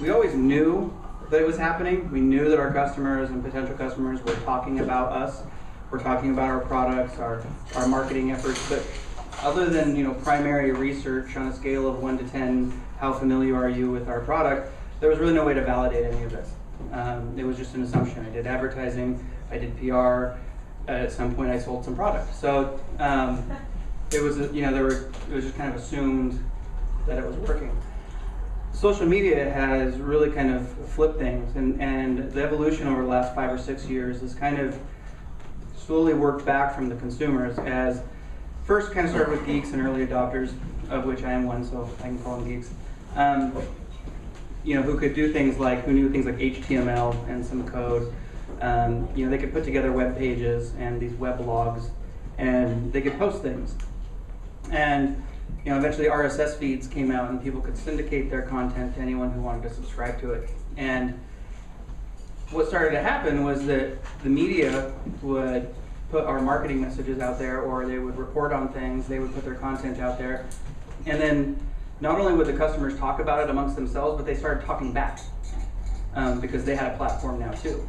we always knew that it was happening. We knew that our customers and potential customers were talking about us. We're talking about our products, our marketing efforts, but other than primary research on a scale of 1 to 10, how familiar are you with our product, there was really no way to validate any of this. It was just an assumption. I did advertising, I did PR. At some point, I sold some product. So it was it was just kind of assumed that it was working. Social media has really kind of flipped things, and the evolution over the last 5 or 6 years has kind of slowly worked back from the consumers, as first kind of started with geeks and early adopters, of which I am one, so I can call them geeks. Who could do things like, who knew things like HTML and some code. They could put together web pages and these web logs, and they could post things. And eventually RSS feeds came out, and people could syndicate their content to anyone who wanted to subscribe to it. And what started to happen was that the media would put our marketing messages out there, or they would report on things, they would put their content out there, and then not only would the customers talk about it amongst themselves, but they started talking back because they had a platform now too.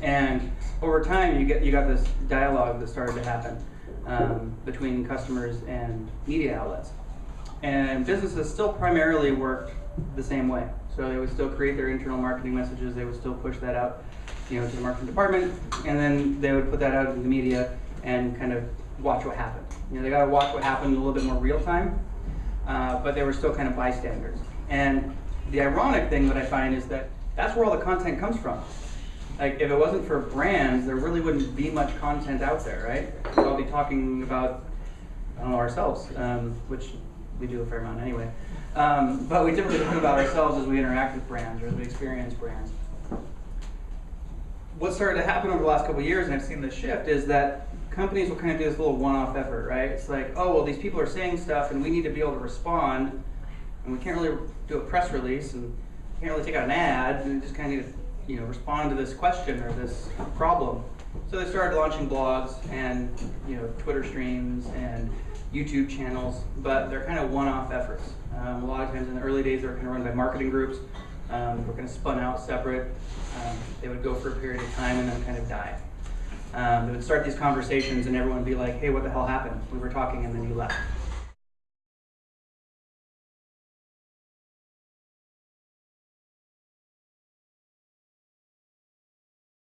And over time, you got this dialogue that started to happen between customers and media outlets. And businesses still primarily worked the same way. So they would still create their internal marketing messages, they would still push that out to the marketing department, and then they would put that out in the media and kind of watch what happened. They got to watch what happened a little bit more real time, but they were still kind of bystanders. And the ironic thing that I find is that that's where all the content comes from. Like, if it wasn't for brands, there really wouldn't be much content out there, right? We'd all be talking about, ourselves, which we do a fair amount anyway. But we typically think about ourselves as we interact with brands or as we experience brands. What started to happen over the last couple of years, and I've seen this shift, is that companies will kind of do this little one-off effort, right? It's like, oh, well, these people are saying stuff, and we need to be able to respond, and we can't really do a press release, and can't really take out an ad, and just kind of need to, respond to this question or this problem. So they started launching blogs and, Twitter streams and YouTube channels, but they're kind of one-off efforts. A lot of times in the early days, they were kind of run by marketing groups. They were kind of spun out separate. They would go for a period of time and then kind of die. They would start these conversations, and everyone would be like, hey, what the hell happened? We were talking and then you left.